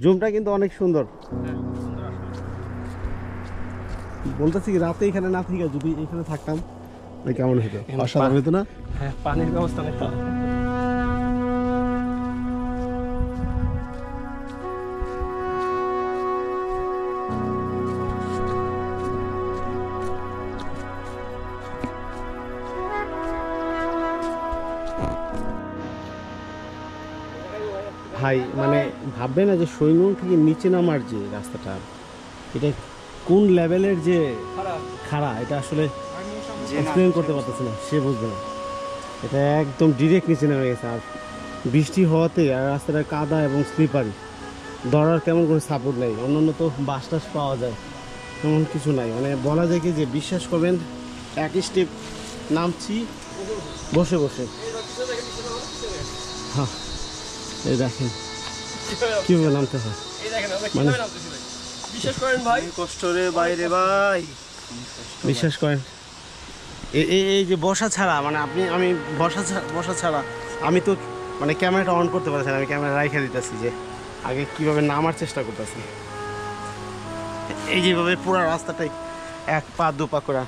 জুমটা কিন্তু অনেক সুন্দর। বলতেছি কি রাতে এখানে না থেকে যদি এখানে থাকতাম কেমন হতো, অসাধারণ হতো না? হ্যাঁ, পানির ব্যবস্থা নেই তো। ভাই মানে ভাববে না যে সৈন্যং থেকে নিচে নামার যে রাস্তাটা, এটা কোন লেভেলের যে খাড়া, এটা আসলে এক্সপ্লেন করতে পারতেছে না, সে বুঝবে না। এটা একদম ডিরেক্ট নিচে নেমে গেছে। আর বৃষ্টি হওয়াতে আর রাস্তাটা কাদা এবং স্লিপারি, ধরার তেমন কোনো সাপোর্ট নেই। অন্যান্য তো বাস টাস পাওয়া যায়, তেমন কিছু নাই। মানে বলা যায় কি যে বিশ্বাস করবেন এক স্টেপ নামছি বসে বসে। হ্যাঁ এই দেখেন কীভাবে নামতে হয়, মানে বিশ্বাস করেন ভাই, কষ্ট রে বাইরে ভাই, বিশ্বাস করেন এই যে বসা ছাড়া, মানে আমি বসা ছাড়া আমি তো মানে ক্যামেরাটা অন করতে পারছি না। আমি ক্যামেরা রাইখা দিতেছি যে আগে কীভাবে নামার চেষ্টা করতেছি। এই যেভাবে পুরো রাস্তাটাই এক পা দু পা করে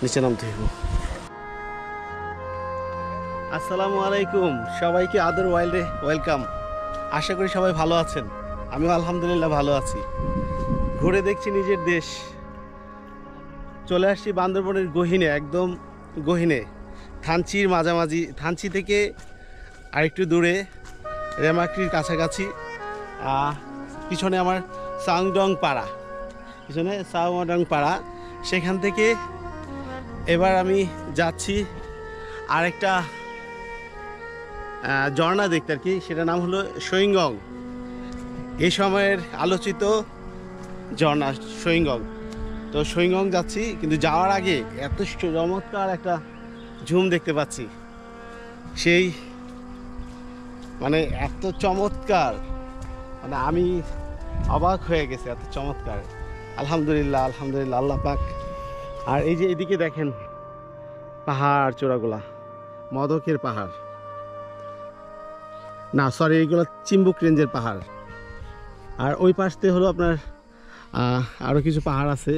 নিচে নামতে হইব। আসসালামু আলাইকুম, সবাইকে আদর ওয়াইল্ডে ওয়েলকাম। আশা করি সবাই ভালো আছেন, আমিও আলহামদুলিল্লাহ ভালো আছি। ঘুরে দেখছি নিজের দেশ। চলে আসছি বান্দরবনের গহীনে, একদম গহীনে, থানচির মাঝামাঝি। থানচি থেকে আরেকটু দূরে রেমাক্রির কাছাকাছি। পিছনে আমার সাংডং পাড়া, পিছনে সাংডং পাড়া। সেখান থেকে এবার আমি যাচ্ছি আরেকটা ঝর্ণা দেখতে আর কি। সেটার নাম হলো সৈংগং, এই সময়ের আলোচিত ঝর্ণা সৈংগং। তো সৈংগং যাচ্ছি, কিন্তু যাওয়ার আগে এত চমৎকার একটা ঝুম দেখতে পাচ্ছি। সেই মানে এত চমৎকার, মানে আমি অবাক হয়ে গেছি, এত চমৎকার। আলহামদুলিল্লাহ আলহামদুলিল্লাহ, আল্লাহ পাক। আর এই যে এদিকে দেখেন পাহাড় চূড়াগুলা, মদকের পাহাড় না, সরি, এইগুলো চিম্বুক রেঞ্জের পাহাড়। আর ওই পাশতে হলো আপনার আরও কিছু পাহাড় আছে,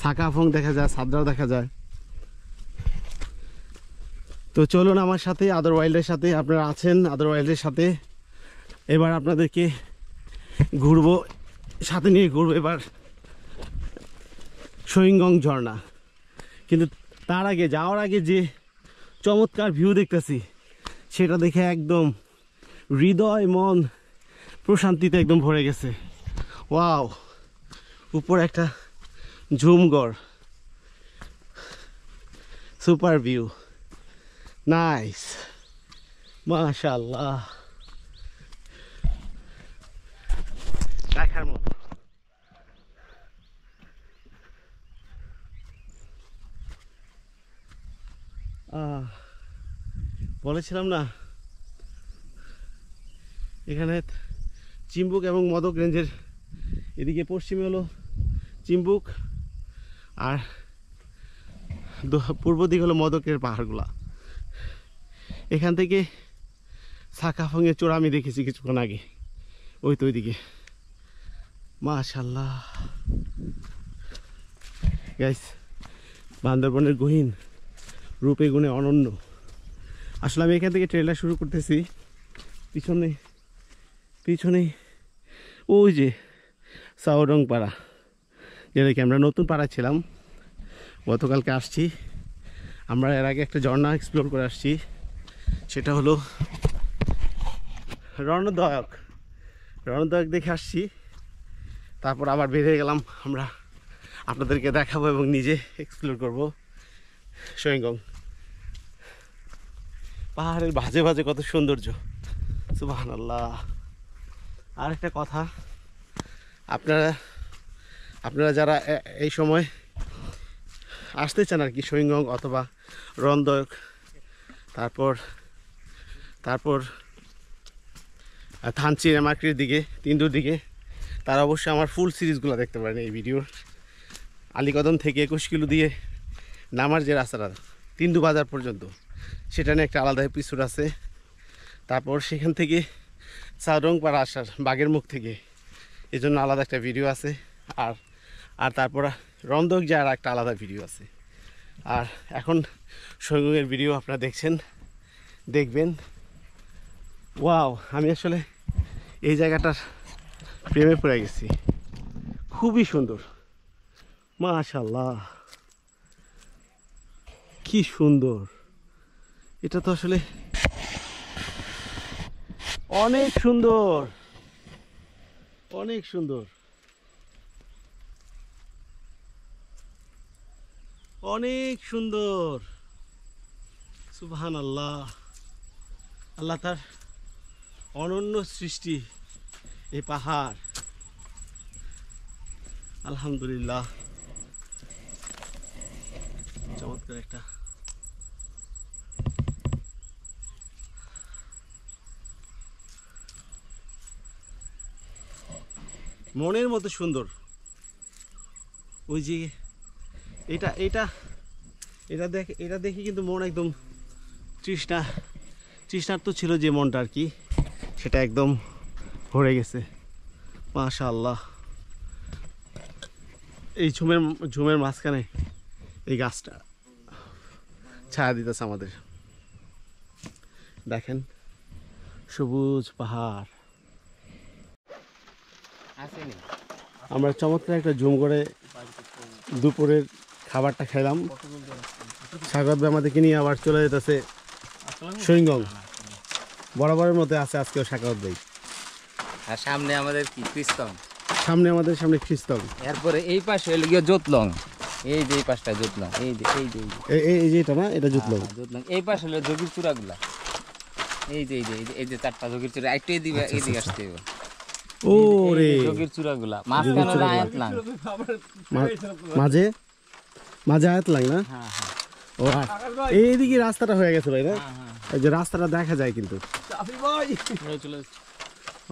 সাকাফং দেখা যায়, সাদরাও দেখা যায়। তো চলুন আমার সাথে, আদর ওয়াইল্ডের সাথে, আপনারা আছেন আদর ওয়াইল্ডের সাথে। এবার আপনাদেরকে ঘুরবো, সাথে নিয়ে ঘুরবো এবার সৈংগং ঝর্ণা। কিন্তু তার আগে, যাওয়ার আগে যে চমৎকার ভিউ দেখতেছি, সেটা দেখে একদম হৃদয় মন প্রশান্তিতে একদম ভরে গেছে। ওয়াও, উপর একটা ঝুমগড়, সুপার ভিউ, নাইস, মাশাআল্লাহ, দেখার মতো। বলেছিলাম না এখানে চিম্বুক এবং মদক রেঞ্জের এদিকে পশ্চিমে হলো চিম্বুক, আর পূর্ব দিক হলো মদকের পাহাড়গুলা। এখান থেকে সাকাফংয়ের চূড়া আমি দেখেছি কিছুক্ষণ আগে, ওই তো ওইদিকে। মাশাআল্লাহ গাইস, বান্দরবনের গহীন রূপে গুণে অনন্য। আসলে আমি এখান থেকে ট্রেলার শুরু করতেছি। পিছনে পিছনে ওই যে সাওডং পাড়া, যেটাকে আমরা নতুন পাড়া ছিলাম, গতকালকে আসছি আমরা। এর আগে একটা ঝর্ণা এক্সপ্লোর করে আসছি, সেটা হলো রণদয়ক দেখে আসছি। তারপর আবার বেরিয়ে গেলাম আমরা, আপনাদেরকে দেখাবো এবং নিজে এক্সপ্লোর করব সৈংগং। পাহাড়ের ভাজে ভাজে কত সৌন্দর্য, সুবহানাল্লাহ। আর একটা কথা, আপনারা যারা এই সময় আসতে চান আর কি, সৈংগং অথবা রণদয়ক, তারপর থানচি রেমাক্রির দিকে, তিনদুর দিকে, তারা অবশ্যই আমার ফুল সিরিজগুলো দেখতে পারেন এই ভিডিওর। আলীকদম থেকে 21 কিলো দিয়ে নামার যে রাস্তাটা তিন্দু বাজার পর্যন্ত, সেটা নিয়ে একটা আলাদা এপিসোড আছে। তারপর সেখান থেকে সাউডং পাড়া আসার, বাগের মুখ থেকে এই জন্য আলাদা একটা ভিডিও আছে। আর আর তারপর রন্দক যাওয়ার একটা আলাদা ভিডিও আছে। আর এখন সৈঙ্গের ভিডিও আপনারা দেখবেন। ওয়াও, আমি আসলে এই জায়গাটার প্রেমে পড়ে গেছি। খুবই সুন্দর, মাশাআল্লাহ, কি সুন্দর। এটা তো আসলে অনেক সুন্দর, অনেক সুন্দর, অনেক সুন্দর। সুবহানাল্লাহ, আল্লাহ তার অনন্য সৃষ্টি এই পাহাড়। আলহামদুলিল্লাহ, চমৎকার একটা মনের মতো সুন্দর। ওই যে এটা এটা এটা দেখে কিন্তু মন একদম তৃষ্ণার্ত ছিল যে মনটা আর কি, সেটা একদম ভরে গেছে। মাশাআল্লাহ, এই ঝুমের মাঝখানে এই গাছটা ছায়া দিতেছে আমাদের। দেখেন সবুজ পাহাড়। আমরা চমৎকার একটা জুম করে দুপুরের খাবারটা খেলাম। স্বাগত ভাই আমাদেরকে নিয়ে আবার চলে যেতেছে সৈঙ্গং। বরাবরের মতো আছে আজকেও স্বাগত ভাই। আর সামনে আমাদের কি খ্রিস্টন, সামনে খ্রিস্টন, এরপরে এই পাশে হলো গিয়ে জোতলং। এই যে এই পাশটা জোতলং, এই যে এই যে এটা না, এটা জুতলং। জোতলং। এই পাশে হলো যোগীর চূড়াগুলা। এই যে চারটা যোগীর চূড়া, একটু এইদিকে আসতে হবে। ও রে, যোগীর চূড়াগুলা মাঝখানে হলো আয়াতলাং। মাঝে আয়াতলাং না? হ্যাঁ। ও এইদিকে রাস্তাটা হয়ে গেছে ভাই না? এই যে রাস্তাটা দেখা যায় কিন্তু।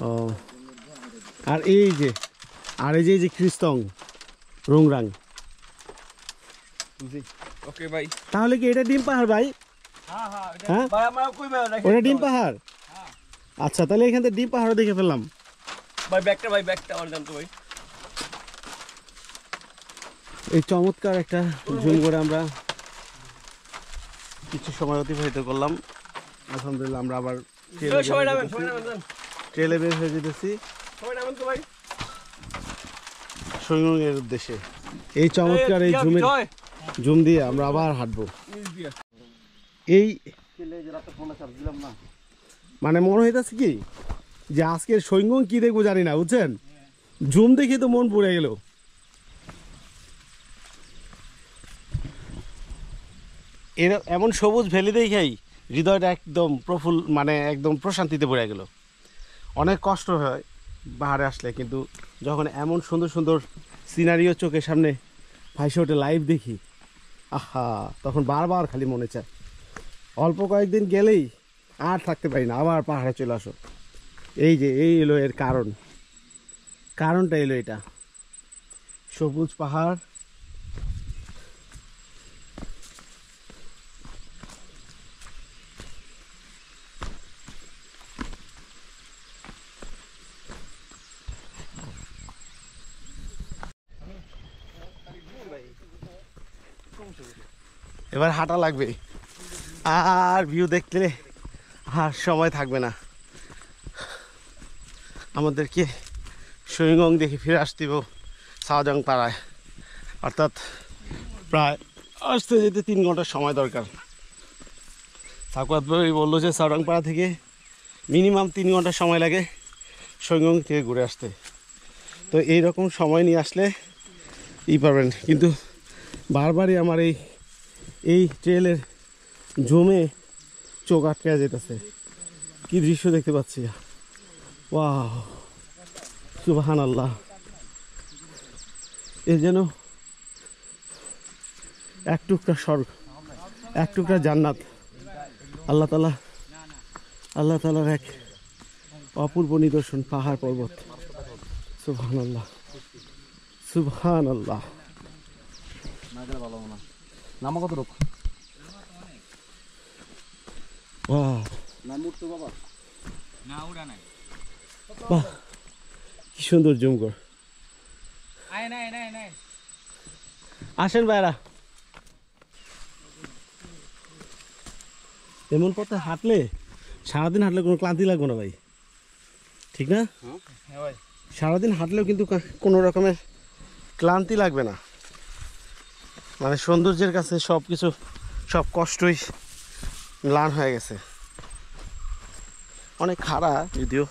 ও আর এই যে খ্রিস্টং রোংরাং। ওকে ভাই। তাহলে কি এটা ডিম পাহাড় ভাই? হ্যাঁ, ভাই আমরা কই ভাই ওটা ডিম পাহাড়। আচ্ছা, তাহলে এখান থেকে ডিম পাহাড়ও দেখে ফেললাম। ভাই ব্যাগটা আমার জানতো ভাই। এই চমৎকার একটা জুম করে আমরা কিছু সময় অতিবাহিত করলাম। আলহামদুলিল্লাহ, আমরা আবার ট্রেলে বের হয়ে যেতেছি সৈঙ্গের উদ্দেশ্যে। এই চমৎকার এই জুম দিয়ে আমরা আবার হাঁটবো। এই মানে মনে হইতেছে কি যে আজকের সৈঙ্গং কি দেখবো জানি না, বুঝছেন? জুম দেখে তো মন পড়ে গেল। এমন সবুজ ভ্যালি দেখেই হৃদয়টা একদম মানে একদম প্রশান্তিতে ভরে গেল। অনেক কষ্ট হয় পাহাড়ে আসলে, কিন্তু যখন এমন সুন্দর সুন্দর সিনারিও চোখের সামনে ভাইসে ওঠে, লাইভ দেখি, আহা, তখন বারবার খালি মনে চায় অল্প কয়েকদিন গেলেই আর থাকতে পারি না, আবার পাহাড়ে চলে আসো। এই এলো এর কারণটা এলো এটা, সবুজ পাহাড়। এবার হাঁটা লাগবে, আর ভিউ দেখলে আর সময় থাকবে না। আমাদেরকে সৈঙ্গং দেখে ফিরে আসতে হবে সাওজং পাড়ায়, অর্থাৎ প্রায় আসতে যেতে 3 ঘন্টার সময় দরকার। সাকুয়াত ভাই বললো যে সাওজং পাড়া থেকে মিনিমাম 3 ঘন্টার সময় লাগে সৈঙ্গং থেকে ঘুরে আসতে। তো এইরকম সময় নিয়ে আসলে পারবেন, কিন্তু বারবারই আমার এই ট্রেলের জমে চোখ আটকে যেতেছে। কি দৃশ্য দেখতে পাচ্ছি, ওয়াও, সুবহানাল্লাহ। এ যেন এক টুকরা স্বর্গ, এক টুকরা জান্নাত। আল্লাহ তাআলার এক অপূর্ব নিদর্শন, পাহাড় পর্বত। সুবহানাল্লাহ, সুবহানাল্লাহ। নাম কত রোক? বাহ, কি সুন্দর জুম কর। আসেন ভাইরা, এমন পথে হাঁটলে সারাদিন হাঁটলে কোনো ক্লান্তি লাগবে না ভাই, ঠিক না? সারাদিন হাঁটলেও কিন্তু কোনো রকমের ক্লান্তি লাগবে না। মানে সৌন্দর্যের কাছে সব কিছু, সব কষ্টই ম্লান হয়ে গেছে। অনেক খাড়া যদিও।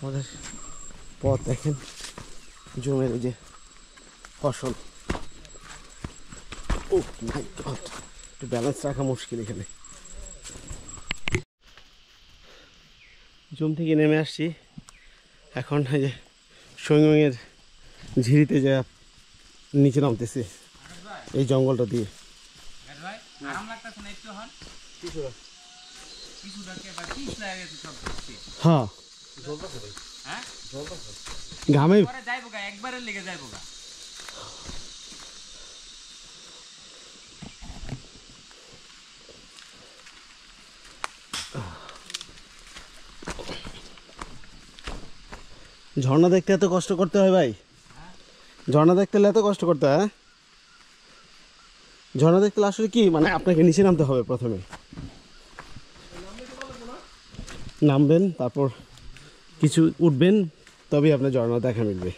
আমাদের পথ দেখেন, জমির এই যে ফসল। ও মাই গড, একটু ব্যালেন্স রাখা মুশকিল এখানে। জমি থেকে নেমে আসছি, এখন এই যে সৈঙ্গের ঝিরিতে যা নিচে নামতেছে এই জঙ্গলটা দিয়ে। হ্যাঁ ঘামে একবারে লেগে যাইব। ঝর্ণা দেখতে এত কষ্ট করতে হয় ভাই? ঝর্ণা দেখতে হলে এত কষ্ট করতে হয়? ঝর্ণা দেখতে আসলে কি মানে আপনাকে নিচে নামতে হবে, প্রথমে নামবেন, তারপর কিছু উঠবেন, তবেই আপনার ঝর্ণা দেখা মিলবে।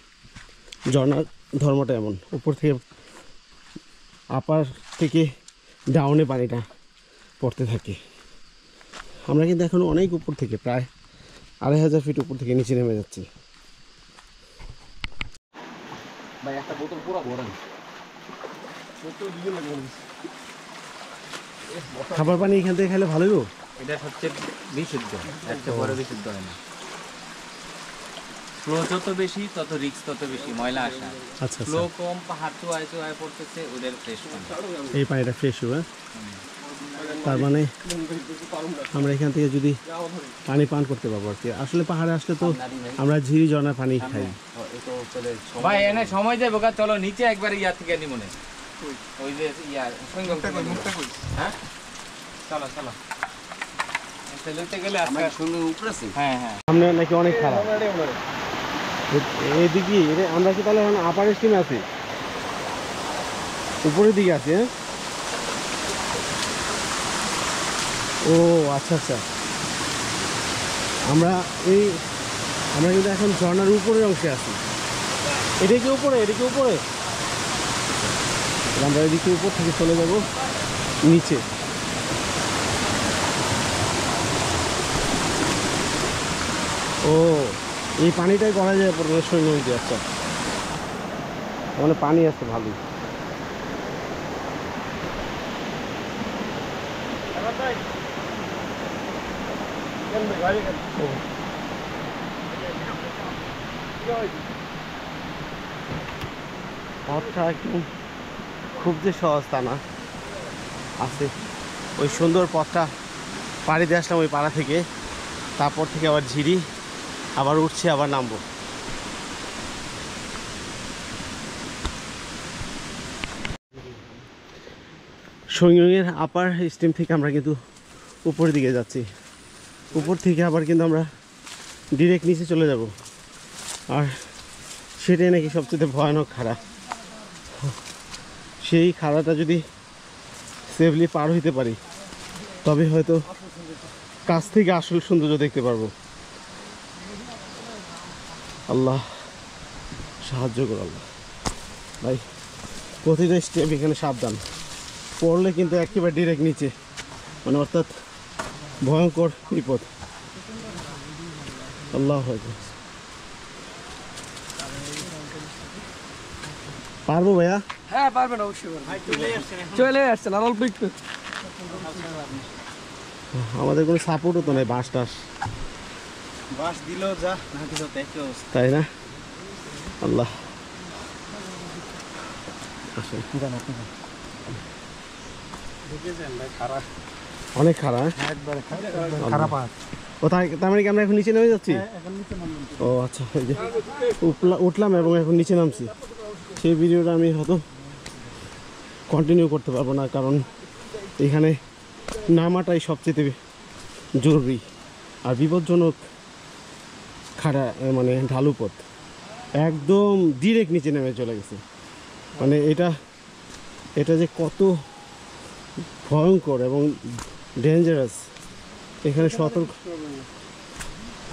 ঝর্ণার ধর্মটা এমন, উপর থেকে আপার থেকে ডাউনে পানিটা পড়তে থাকে। আমরা কিন্তু এখন অনেক উপর থেকে, প্রায় 2500 ফিট উপর থেকে নিচে নেমে যাচ্ছি। ভাই একটা বোতল পুরো ভরা। খাবার পানি এখান থেকে খেলে ভালো গো। এটা হচ্ছে বিশুদ্ধ, একটা বড় বিশুদ্ধ হয় না। ফ্লো যত বেশি তত রিস্ক তত বেশি, ময়লা আসা। আচ্ছা ফ্লো কম, পাহাড় চুয়ায় চুয়ায় পড়তেছে, ওদের ফ্রেশ পানি। এই পানিটা ফ্রেশ হবে। তার মানে আমরা এখান থেকে যদি পানি পান করতে পারবো আর কি। আসলে পাহাড়ে আসলে তো আমরা ঝিরি ঝর্ণার পানি খাই। ভাই এনে সময় যাবো গা, চলো নিচে একবার ইয়া থেকে নি মনে ওই যে ইয়া সঙ্গম হ্যাঁ চলো চলো চলতে গেলে আমরা সঙ্গে উপরে আছি। হ্যাঁ হ্যাঁ সামনে নাকি অনেক খারাপ এইদিকে। আমরা কি তাহলে এখন আপার স্টিমে আছি, উপরের দিকে আছি? হ্যাঁ, ও আচ্ছা আচ্ছা। আমরা কিন্তু এখন ঝর্ণার উপরের অংশে আছি। এটা কি উপরে? এটা কি উপরে? আমরা এদিকে উপর থেকে চলে যাব নিচে। ও এই পানিটাই করা যায় পড়বে সৈন্য দিয়ে। আচ্ছা, মানে পানি আছে ভালোই। পথটা একদম খুব যে সহজ তা না, আছে ওই সুন্দর পথটা পাড়ি দিয়ে আসলাম ওই পাড়া থেকে, তারপর থেকে আবার ঝিরি, আবার উঠছি, আবার নামবো। সৈঙ্গের আপার স্টিম থেকে আমরা কিন্তু উপরের দিকে যাচ্ছি। উপর থেকে আবার কিন্তু আমরা ডিরেক্ট নিচে চলে যাব, আর সেটাই নাকি সবচেয়ে ভয়ানক খাড়া। সেই খাড়াটা যদি সেফলি পার হইতে পারি তবে হয়তো কাছ থেকে আসল সৌন্দর্য দেখতে পারবো। আল্লাহ সাহায্য করো আল্লাহ। ভাই প্রতিটা স্টেপ এখানে সাবধান, পড়লে কিন্তু একেবারে ডিরেক্ট নিচে, মানে অর্থাৎ ভয়ঙ্কর বিপদ। আল্লাহ হয়তো পারবো ভাইয়া? হ্যাঁ পারবেন অবশ্যই চলে আসছেন আর অল্প একটু। আমাদের কোনো সাপোর্টও তো নাই, বাঁশ টাস বাস দিলেও যা না কিছু দেখতে অবস্থা। তাই না? আল্লাহ আসেন। অনেক খারাপ খারাপ। ও তাই মানে কি আমরা এখন নিচে নেমে যাচ্ছি? ও আচ্ছা, এই যে উঠলাম এবং এখন নিচে নামছি। সেই ভিডিওটা আমি হয়তো কন্টিনিউ করতে পারবো না, কারণ এখানে নামাটাই সবচেয়ে জরুরি। আর বিপজ্জনক খাড়া মানে ঢালু পথ, একদম ডিরেক্ট নিচে নেমে চলে গেছে। মানে এটা যে কত ভয়ঙ্কর এবং ডেঞ্জারাস, এখানে সতর্ক।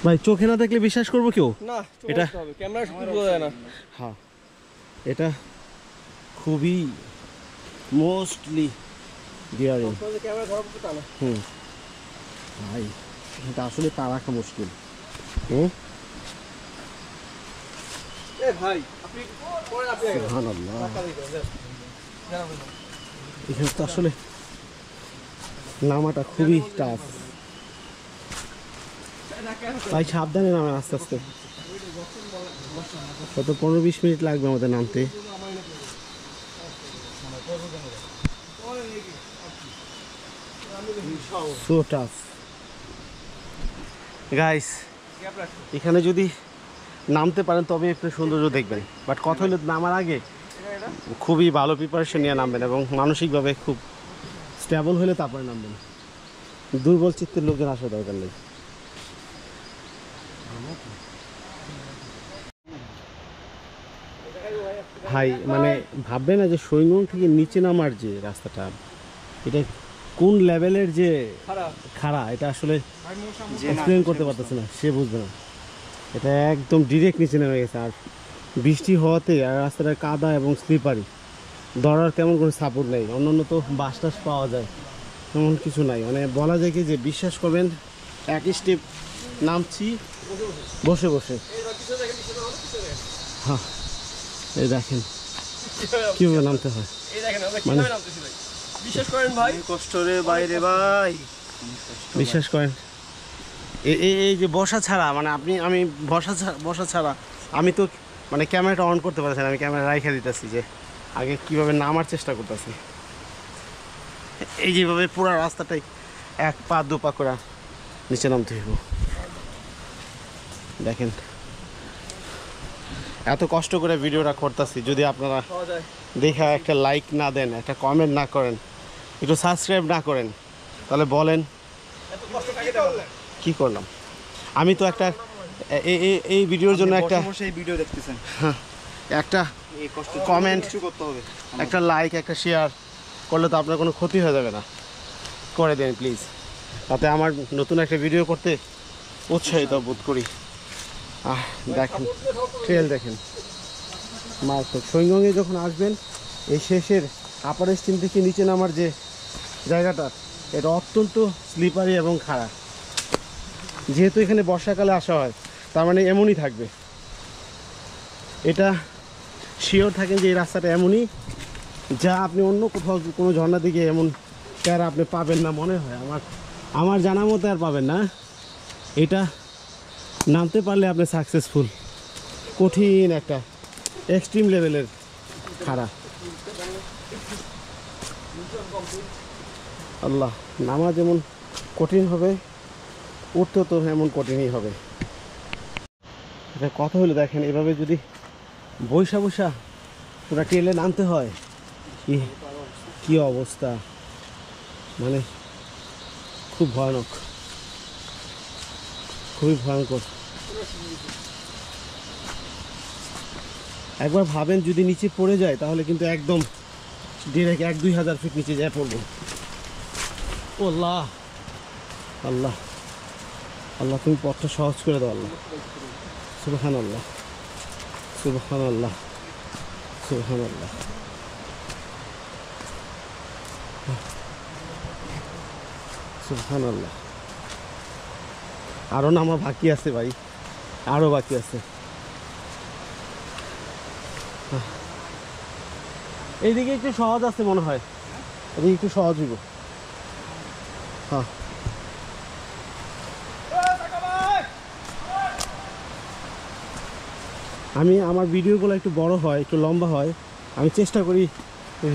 ভাই চোখে না দেখলে বিশ্বাস করবো কেউ? না এটা ক্যামেরা শুধু বোঝা যায় না। হ্যাঁ, এটা খুবই মোস্টলি ডিয়ারিং। ক্যামেরা ধরা পড়তে তা না। ভাই এটা আসলে পা রাখা মুশকিল। হুম, এ ভাই আপনি পরে আপনি সুবহানাল্লাহ। জানাবেন। এখানে তো আসলে নামাটা খুবই টাফ। ভাই সাবধানে নামে, আস্তে আস্তে। কত 15-20 মিনিট লাগবে আমাদের নামতে। So tough guys. এখানে যদি নামতে পারেন তবে একটু সৌন্দর্য দেখবেন, বাট কথা হলো নামার আগে খুবই ভালো প্রিপারেশন নিয়ে নামবেন এবং মানসিকভাবে খুব স্টেবল হলে তারপরে নামবেন। দুর্বল চিত্তের লোকজন আসার দরকার নেই। ভাই মানে ভাববে না যে সৈন্যং থেকে নিচে নামার যে রাস্তাটা, এটা কোন লেভেলের যে খাড়া, এটা আসলে এক্সপ্লেন করতে পারতেছে না, সে বুঝবে না। এটা একদম ডিরেক্ট নিচে নেমে গেছে। আর বৃষ্টি হওয়াতে আর রাস্তাটা কাদা এবং স্লিপারি, দৌড়ার তেমন কোনো সাপোর্ট নেই। অন্যান্য তো বাস টাস পাওয়া যায়, তেমন কিছু নাই। মানে বলা যায় কি যে বিশ্বাস করবেন এক স্টেপ নামছি বসে বসে। হ্যাঁ এই দেখেন কীভাবে নামতে হয়। মানে বিশ্বাস করেন ভাই, কষ্ট রে বাইরে ভাই, বিশ্বাস করেন এই যে বসা ছাড়া, মানে আমি বসা ছাড়া আমি তো মানে ক্যামেরাটা অন করতে পারছি না। আমি ক্যামেরা রাইখে দিতেছি যে আগে কীভাবে নামার চেষ্টা করতেছি। এই যেভাবে পুরো রাস্তাটাই 1 পা 2 পা করে নিচে নামতে হইব। দেখেন এত কষ্ট করে ভিডিওটা করতেছি, যদি আপনারা দেখে একটা লাইক না দেন, একটা কমেন্ট না করেন, একটু সাবস্ক্রাইব না করেন, তাহলে বলেন কি করলাম। আমি তো একটা এই ভিডিওর জন্য একটা এই ভিডিও দেখতেছেন, একটা এই কষ্ট কমেন্ট, কিছু করতে হবে। একটা লাইক, একটা শেয়ার করলে তো আপনার কোনো ক্ষতি হয়ে যাবে না। করে দেন প্লিজ, তাতে আমার নতুন একটা ভিডিও করতে উৎসাহিত বোধ করি। দেখেন ট্রেল দেখেন মারাত্মক। সৈঙ্গংয়ে যখন আসবেন, এই শেষের আপার স্টিম থেকে নিচে নামার যে জায়গাটা, এটা অত্যন্ত স্লিপারি এবং খাড়া। যেহেতু এখানে বর্ষাকালে আসা হয়, তার মানে এমনই থাকবে। এটা শিওর থাকেন যে এই রাস্তাটা এমনই, যা আপনি অন্য কোথাও কোনো ঝর্ণা দিকে এমন প্যারা আপনি পাবেন না মনে হয়। আমার জানা মতো আর পাবেন না। এটা নামতে পারলে আপনি সাকসেসফুল। কঠিন একটা এক্সট্রিম লেভেলের খাড়া। আল্লাহ, নামা যেমন কঠিন হবে, উঠতে তো এমন কঠিনই হবে। এটা কথা হলো দেখেন, এভাবে যদি বৈশা পুরা টেলে নামতে হয়, কি অবস্থা, মানে খুব ভয়ানক, খুবই ভয়ঙ্কর। একবার ভাবেন যদি নিচে পড়ে যায় তাহলে কিন্তু একদম ডিরেক্ট 1-2 হাজার ফিট নিচে যায় পড়বো। আল্লাহ আল্লাহ আল্লাহ, তুমি পথটা সহজ করে দাও আল্লাহ। সুবহানাল্লাহ সুবহানাল্লাহ সুবহানাল্লাহ। সুবহানাল্লাহ। আরও নামা বাকি আছে ভাই, আরও বাকি আছে। এইদিকে একটু সহজ আছে মনে হয়, এদিকে একটু সহজ হইব। হ্যাঁ আমার ভিডিওগুলো একটু বড় হয়, একটু লম্বা হয়, আমি চেষ্টা করি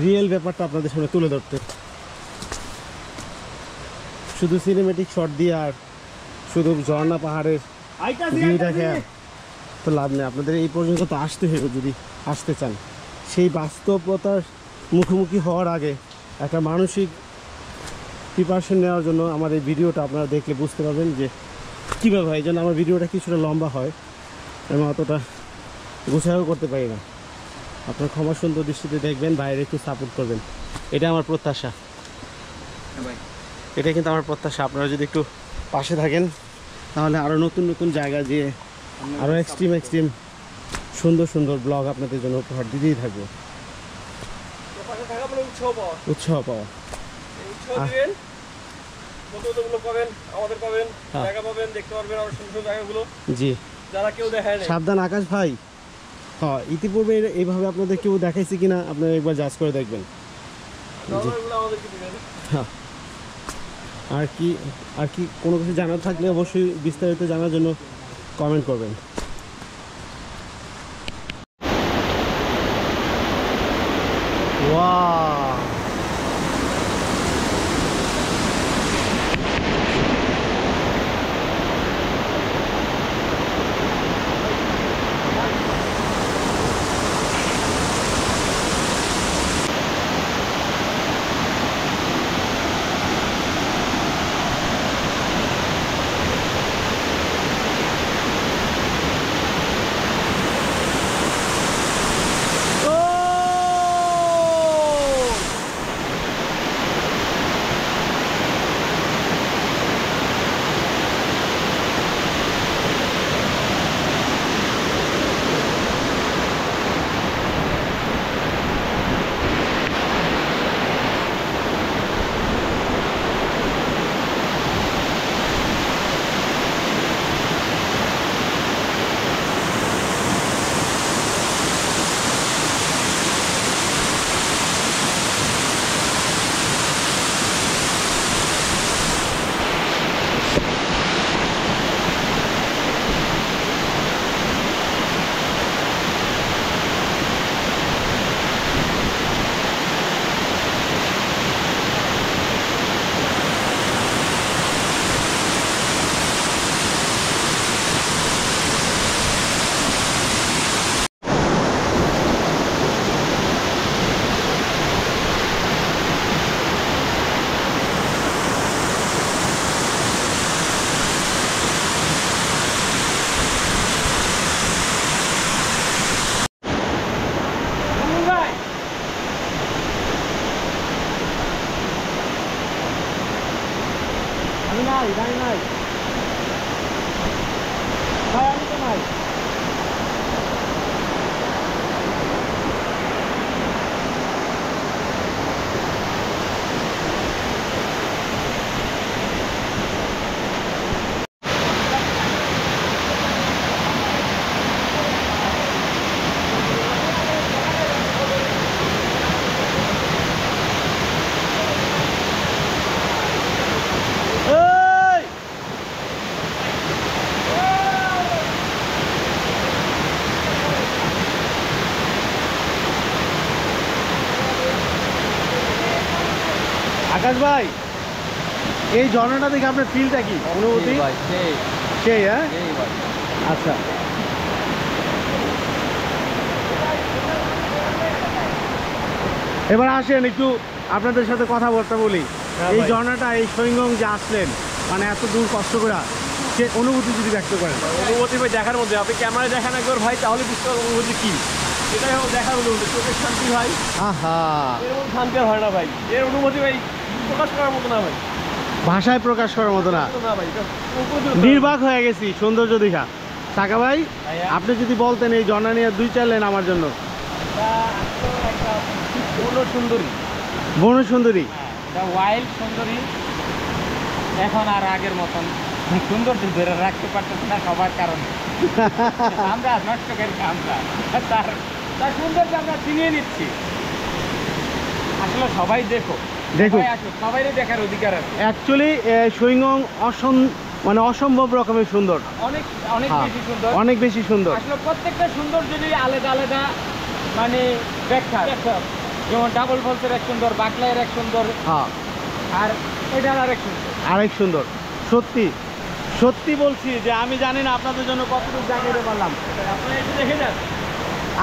রিয়েল ব্যাপারটা আপনাদের সামনে তুলে ধরতে। শুধু সিনেমেটিক শট দিয়ে আর শুধু ঝর্ণা পাহাড়ের ভিউটাকে তো লাভ নেই। আপনাদের এই পর্যন্ত তো আসতে হবে যদি আসতে চান। সেই বাস্তবতার মুখোমুখি হওয়ার আগে একটা মানসিক প্রিপারেশন নেওয়ার জন্য আমার এই ভিডিওটা আপনারা দেখলে বুঝতে পারবেন যে কীভাবে হয় এই জন্য আমার ভিডিওটা কিছুটা লম্বা হয়, আমি অতটা গোছাও করতে পারি না। আপনার ক্ষমা সুন্দর দৃষ্টিতে দেখবেন, বাইরে একটু সাপোর্ট করবেন, এটা আমার প্রত্যাশা। ভাই এটা কিন্তু আমার প্রত্যাশা, আপনারা যদি একটু পাশে থাকেন তাহলে আরও নতুন নতুন জায়গা দিয়ে আরও এক্সট্রিম সুন্দর সুন্দর ব্লগ আপনাদের জন্য উপহার দিতেই থাকবো, পাশে থাকা মানে উৎসাহ পাওয়া, উৎসাহ পাওয়া। এই উৎসাহ দিবেন, কতগুলো পাবেন, আমাদের পাবেন, হ্যাঁ। জায়গা পাবেন, দেখতে পারবেন আরো সুন্দর জায়গাগুলো জি, যারা কেউ দেখায় না। সাবধান আকাশ ভাই। হ্যাঁ, ইতিপূর্বে এইভাবে আপনাদের কেউ দেখাইছে কিনা আপনারা একবার জাজ করে দেখবেন। জায়গাগুলো আমাদেরকে দিবেন। হ্যাঁ, আর কি কোনো কিছু জানার থাকলে অবশ্যই বিস্তারিত জানার জন্য কমেন্ট করবেন। ওয়াও, আমি নাই ভাই, আমি তো নাই। আকাশ ভাই, এই ঝর্ণাটা দেখে আপনার ফিলটা কি, অনুভূতি? সেই, হ্যাঁ, আচ্ছা। এবার আসেন একটু আপনাদের সাথে কথাবার্তা বলি। এই ঝর্ণাটা, এই সৈঙ্গং যে আসলেন, মানে এত দূর কষ্ট করে, সে অনুভূতি যদি ব্যক্ত করেন। অনুভূতি ভাই দেখার মধ্যে, আপনি ক্যামেরায় দেখান একবার ভাই, তাহলে বুঝতে পারবেন অনুভূতি কি। এটাই হোক দেখার অনুভূতি, চোখের শান্তি ভাই, আহা, এর শান্তি আর হয় না ভাই। এর অনুভূতি ভাই প্রকাশ করার মতো না ভাই, ভাষায় প্রকাশ করার মতো না। না ভাই, নির্বাক হয়ে গেছি সৌন্দর্য দেখা। সাকা ভাই, আপনি যদি বলতেন এই ঝর্ণা নিয়ে 2-4 লাইন আমার জন্য। সুন্দরী, বন সুন্দরী, ওয়াইল্ড সুন্দরী, এখন আর আগের মতন সৌন্দর্য ধরে রাখতে পারতেছে না সবার কারণে। আমরা নষ্টকারী, আমরা তার সৌন্দর্য আমরা চিনিয়ে নিচ্ছি। আসলে সবাই দেখো, দেখো, সবাই দেখার অধিকার আছে। অ্যাকচুয়ালি সৈঙ্গং মানে অসম্ভব রকমের সুন্দর, অনেক অনেক হ্যাঁ, বেশি সুন্দর, অনেক বেশি সুন্দর। আসলে প্রত্যেকটা সৌন্দর্যেরই আলাদা আলাদা মানে ব্যাখ্যা। যেমন ডাবল ফলসের এক সুন্দর, বাকলাইয়ের এক সুন্দর, হ্যাঁ, আর এটার আরেক সুন্দর। আরেক সুন্দর। সত্যি সত্যি বলছি যে আমি জানি না আপনাদের জন্য কতটুকু দেখাতে পারলাম। আপনারা এসে দেখে যান।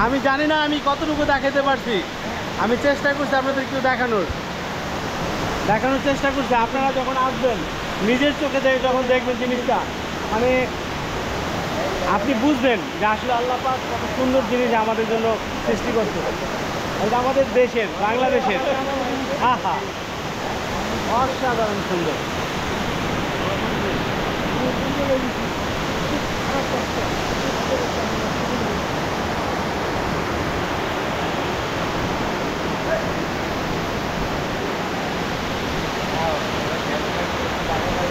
আমি জানি না আমি কতটুকু দেখাতে পারছি। আমি চেষ্টা করছি আপনাদের একটু দেখানোর চেষ্টা করছি। আপনারা যখন আসবেন নিজের চোখে যখন দেখবেন জিনিসটা, মানে আপনি বুঝবেন যে আসলে আল্লাহ পাক কত সুন্দর জিনিস আমাদের জন্য সৃষ্টি করছে। এটা আমাদের দেশের, বাংলাদেশের। আহা, অসাধারণ সুন্দর।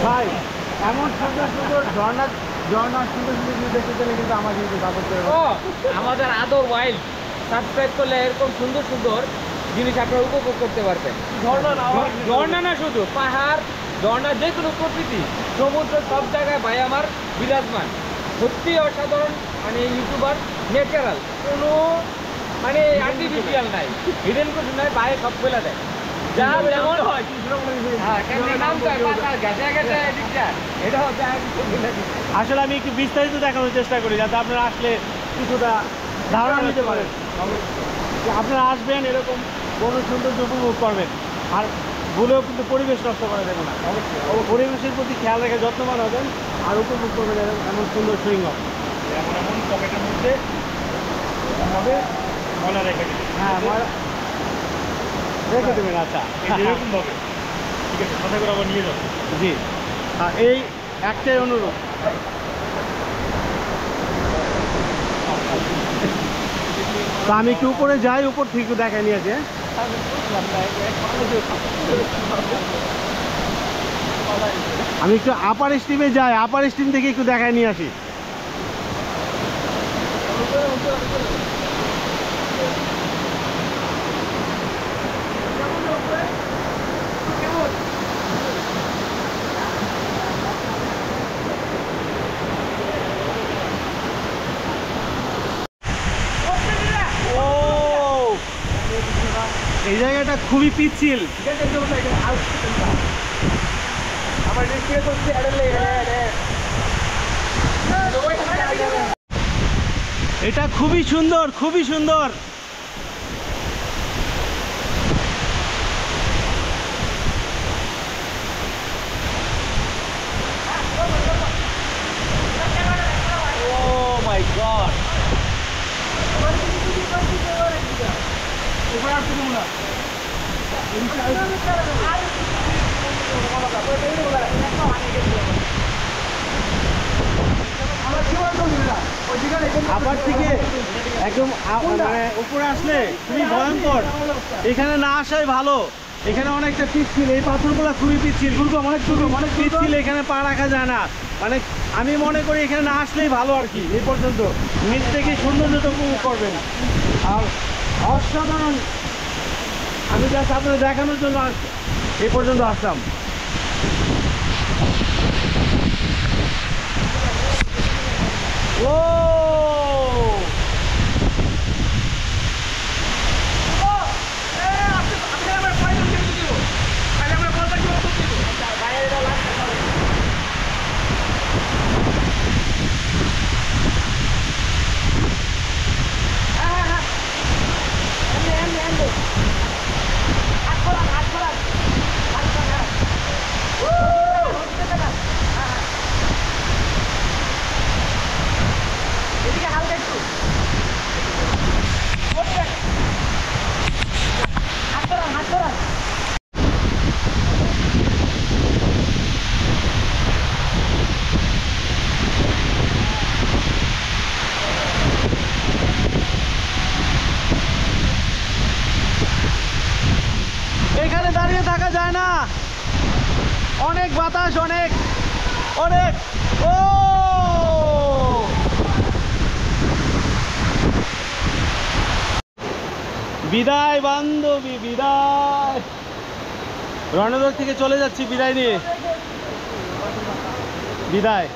ভাই এমন সুন্দর সুন্দর ঝর্ণা সুন্দর সুন্দর জিনিস দেখতে গেলে কিন্তু আমার কিন্তু সাপোর্ট করে। ও আমাদের আদর ওয়াইল্ড সাবস্ক্রাইব করলে এরকম সুন্দর সুন্দর জিনিস আপনারা উপভোগ করতে পারবেন। ঝর্ণা না শুধু পাহাড়, ঝর্ণা, যে কোনো প্রকৃতি, সমুদ্র, সব জায়গায় ভাই আমার বিরাজমান। সত্যি অসাধারণ, মানে ইউটিউবার ন্যাচারাল, কোনো মানে আর্টিফিশিয়াল নাই, হিডেন কিছু নাই, বাইরে সব ফেলে দেয়। যা যেমন আসলে আমি একটু বিস্তারিত দেখানোর চেষ্টা করি যাতে আপনারা আসলে কিছুটা ধারণা নিতে পারেন। যে আপনারা আসবেন, এরকম কোনো সৌন্দর্য উপভোগ করবেন, আর ভুলেও কিন্তু পরিবেশ নষ্ট করে দেবেন না। পরিবেশের প্রতি খেয়াল রেখে যত্নবান হবেন আর উপভোগ করবেন এমন সুন্দর সুইংগাম। এমন এমন পকেটের মধ্যে হবে ময়লা রেখে দিবেন। হ্যাঁ, রেখে দেবেন। আচ্ছা, এরকম ভাবে ঠিক আছে, সাথে করে আবার নিয়ে যাবো। জি, এই একটাই অনুরোধ। তো আমি একটু উপরে যাই, উপর থেকে একটু দেখাই নিয়েছে। আমি একটু আপার স্টিমে যাই, আপার স্টিম থেকে একটু দেখাই নিয়ে আসি। এই জায়গাটা খুবই পিচ্ছিল। এটা খুবই সুন্দর, খুবই সুন্দর। Oh my God! আবার থেকে একদম মানে উপরে আসলে খুবই ভয়ঙ্কর। এখানে না আসাই ভালো। এখানে অনেকটা পিচ্ছিল, এই পাথরগুলো খুবই পিচ্ছিল, অনেক পিচ্ছিল, এখানে পা রাখা যায় না। মানে আমি মনে করি এখানে না আসলেই ভালো আর কি। এই পর্যন্ত নিচ থেকে সৌন্দর্যটা উপভোগ করবেন। আর অসাধারণ, আমি জাস্ট আপনাদের দেখানোর জন্য এই পর্যন্ত আসলাম। ও এখানে দাঁড়িয়ে থাকা যায় না, অনেক বাতাস, অনেক অনেক। ও বিদায় বান্ধবী, বিদায়। রণদর থেকে চলে যাচ্ছি বিদায় নিয়ে। বিদায়,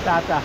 টাটা।